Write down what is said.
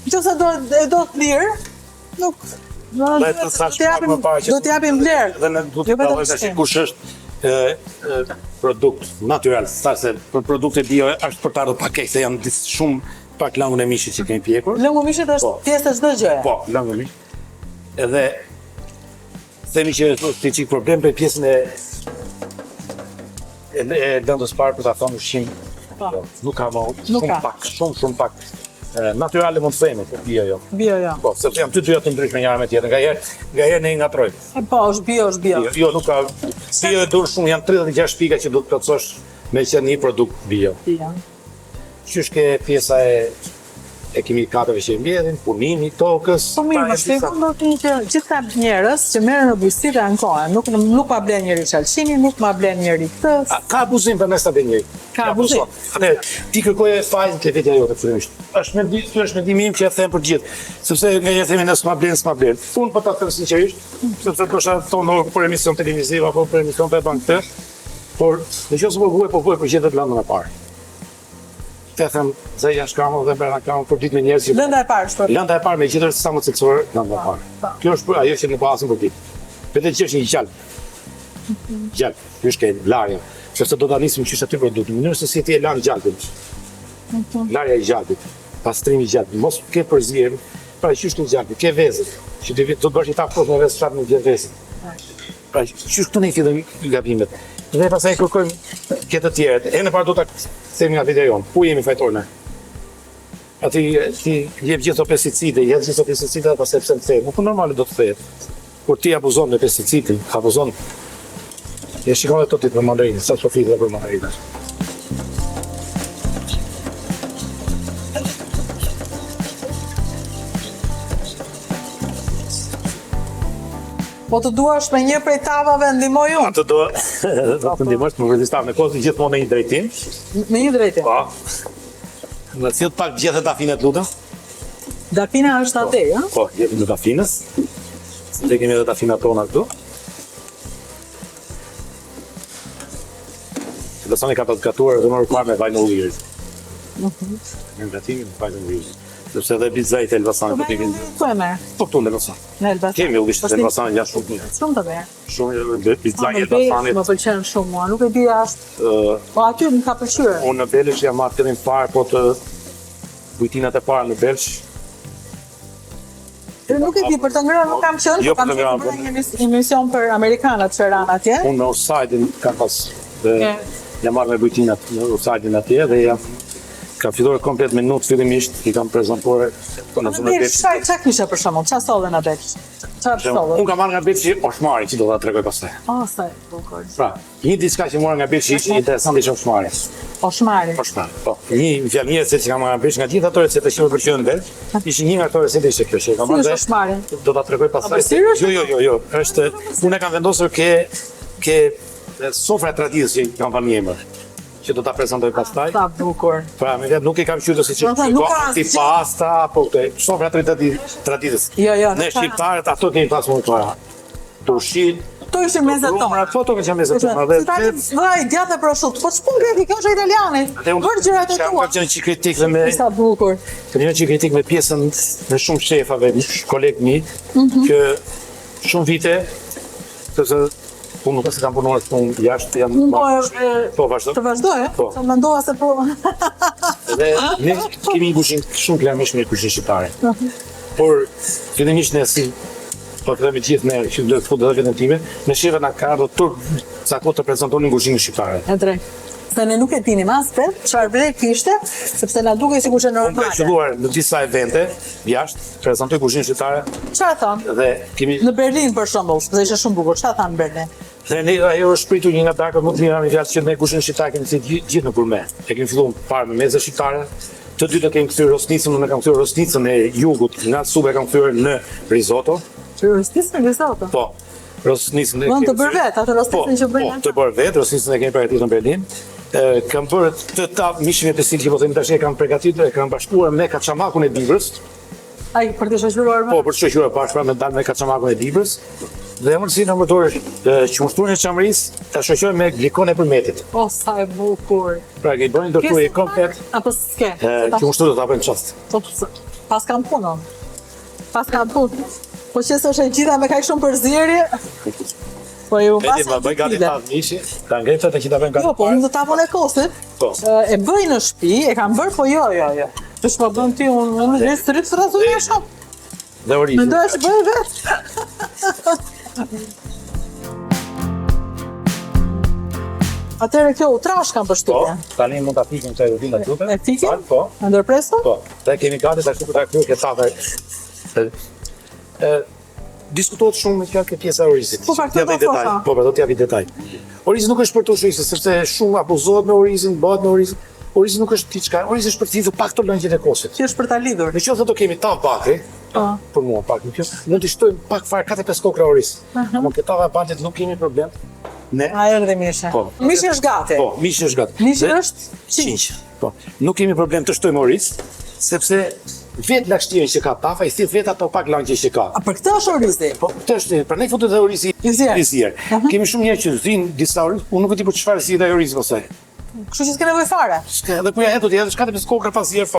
Nëse do të lirë, nuk do të japim vlerë. Dhe ne duhet të dalë tash kush është produkt natyral, se për produkte bio është për të ardhur pak se janë shumë pak lëngun e mishit që kemi pjekur. Lëngu i mishit është pjesë e çdo gjëje. Po, lëngu i mishit. Edhe themi që është çik problem për pjesën e lëndës parë për ta thonë ushqim. Nuk ka më shumë pak. Natyrale mund të themi, bio jo. Bio jo. Po, sepse janë dy të ndryshme njëra me tjetrën. Ngaherë ne i ngatrojmë. Po, është bio. Jo, nuk ka. Bio e dur shumë, janë 36 pika që do të plotësosh me qenë një produkt bio. Qysh ke pjesa e kimikateve që i mbjedhin, punimi, tokës. Po mirë, më shpjegoj do të që gjitha njerëz që merren në bujësi të ankohen, nuk ma blen njëri çalçinin, nuk ma blen njëri këtë. Ka abuzim për mes ta blen njëri. Ka abuzim. Ti kërkoje fajin te vetja jote fillimisht. Është mendimi im që e them për gjithë, sepse nganjëherë themi ne s'ma blen. Unë po ta them sinqerisht, sepse do të thonë për emision televiziv apo për emision të bankë, por nëse po vuaj për gjithë lëndën e parë. Te them se janë shkamull dhe bëra kam për ditë me njerëz që lënda e parë. Lënda e parë me gjithë sa më cilësore, lënda e parë. Kjo është ajo që ne pasim për ditë. Vetë që është një gjallë. Gjallë, kjo është larja. Sepse do ta nisim çështë aty produkt. Në mënyrë se si ti e lan gjallën. Larja e gjallit, pastrimi i gjallit, mos ke përzierje, pra qysh në gjallit, ke vezët, që do të bësh i tapos me vezë çfarë në vezët. Pra qysh këtu ne fillojmë gabimet. Dhe pastaj kërkojmë këtë të tjerët. E në parë do ta themi nga videon. Ku jemi fajtorë? Ati ti jep gjithë pesticide, pastaj pse të them. Po normale do të thehet. Kur ti abuzon me pesticidin, abuzon. E shikoj ato ti për mandarinë, sa sofit dhe për mandarinë. Po të duash me një prej tavave ndihmoj unë. Atë do të ndihmosh me vërtetë me kohë gjithmonë në një drejtim. Me një drejtim. Po. Në cilë pak gjithë dafinet lutem. Dafina është atë, ja? Po, jemi në dafinës. Se kemi edhe dafinat tona këtu. Dhe sa ne ka të gatuar edhe më parë me vajnë ullirit. Në gatimin me vajnë ullirit. Sepse edhe bizajt e Elbasanit po t'i vinë. Ku e me? Po këtu në Elbasan. Në Elbasan. Kemi ullisht të Elbasanit janë shumë mirë. Shumë të mirë. Shumë bizajt e Elbasanit. Më pëlqen shumë mua, nuk e di ashtë. Po aty më ka pëlqyer. Unë në Belësh jam marrë fillim parë, po të bujtinat e para në Belësh. Nuk e di, për të ngrënë nuk kam qenë, Jo, kam për të qenë për një emision për Amerikanat që ran atje. Unë në offside-in kam pas dhe jam marrë me bujtinat në offside-in atje dhe kam fituar komplet minut fillimisht, i kam prezantuar në zonë Belësh. Çfarë kishe për shembull? Çfarë solle në Belësh? Çfarë solle? Unë kam marrë nga Belëshi oshmari, që do ta tregoj pastaj. Sa e bukur. Pra, një diçka që mora nga Belëshi ishte interesante ishte oshmari. Oshmari. Po. Një fjalë mirë se kam marrë nga Belëshi, nga gjithë ato recete që më pëlqejnë në Belësh, ishte një nga ato recete ishte kjo që kam marrë. Si oshmari? Do ta tregoj pastaj. Jo. Është unë kam vendosur ke sofra traditës që kam vënë emër. Që do ta prezantoj pastaj. Sa bukur. Pra, me vetë nuk e kam qytur si që antipasta, apo sofra traditës. Jo. Ne shqiptarët ato kemi pas më këra. Tushin. To ishin mezet tona. Foto që janë mezet tona. Vaj, djathtë prosciutto. Po ç'pun greki, kjo është italiane. Për gjërat e tua. Kam qenë çik kritik dhe me Sa bukur. Kam qenë çik kritik me pjesën me shumë shefave, kolegë mi, që shumë vite, sepse unë nuk e kam punuar shumë jashtë, jam po vazhdo. Të vazhdoj, Po. Sa mendova se po. Dhe ne kemi një kuzhinë shumë klemesh me kuzhinë shqiptare. Por fillimisht ne si po të themi gjithë ne që do të futet vetëm time, në sheve na ka ardhur turp sa kohë të prezantonin kuzhinën shqiptare. E drejt. Se ne nuk e dinim as vet çfarë vlerë kishte, sepse na duket sikur që Unë normale. kam qelluar në disa evente jashtë, prezantoj kuzhinën shqiptare Çfarë thon? dhe kemi Në Berlin për shembull, sepse ishte shumë bukur. Çfarë thanë në Berlin? Dhe ne ajo është shpritur një nga darkat më të mira me fjalë që ne kuzhinën shqiptare kemi si gjithë në gurme. E kemi filluar parë me meze shqiptare, të dytë kemi kthyer rosnicën, unë kam kthyer rosnicën e jugut, nga supa kam kthyer në risotto. Rosnicën në risotto. Po. Rosnicën e Mund të bër vet, atë rosnicën që bëjnë. Po, të bër vet, rosnicën e kemi përgatitur në Berlin. Kam bërë të tap mishin e pesil që po themi tash e kam përgatitur, e kam bashkuar me kaçamakun e Dibrës. Ai për të shoqëruar. Po, për të shoqëruar bashkë me dal me kaçamakun e Dibrës. Dhe mësi në motor qumshturën e çamërisë ta shoqëroj me glikon e përmetit. O sa e bukur. Pra që bëjnë dortuaj komplet. Apo s'ke. Qumshturën do ta bëjmë çast. Po. Pas kam punën. Pas kam punë. Po që s'është e gjitha me kaq shumë përzierje. Po ju Vedi, ma bëj gati ta mishi, ta ngretë të që ta vëm gati. Jo, po unë do ta vënë kosit. Po. E bëj në shtëpi, e kam bërë, po jo. Të shpa bën ti unë rritë të razuja shumë. Dhe orizin. Mendoj që bëj vetë. Atëherë kjo u trash kam Po, përshtypje. tani mund ta fikim këto rutinë këtu. E fikim? Po. Në ndërpreso? Po. Te kemi gati tash ku ta kryer ketave. Diskutohet shumë me kjo pjesa e orizit. Po, pra, Do t'japi këtë do detaj. thosha. Po, pra, do t'japi detaj. Orizi nuk është për të ushqisë, sepse shumë abuzohet me orizin, bëhet me orizin. Orizi nuk është diçka, orizi është për të lidhur pak të lëngjën e kosit. Që është për ta lidhur. Në qoftë se do kemi tav bakri, Po. për mua pak në kjo, mund të shtojmë pak fare 4-5 kokra oriz. Ama këta tava bandet nuk kemi problem. Ne. A erdhi mishe. Po. Mishi është gati. Po, mishi është gati. Mishi Dhe- është qinq. Po, nuk kemi problem të shtojmë oriz, sepse vetë lagështimin që ka tafa, i thith vetë ato pak lagje që ka. A për këtë është orizi? Po, këtë është, prandaj futet edhe orizi I zier. i zier. Kemi shumë njerëz që zinë disa oriz, unë nuk e di për çfarë zgjidhej orizi pastaj. Kështu që s'ke nevojë fare. S'ka, edhe kur ja hedh do të hedhësh 4-5 kokra pas zier.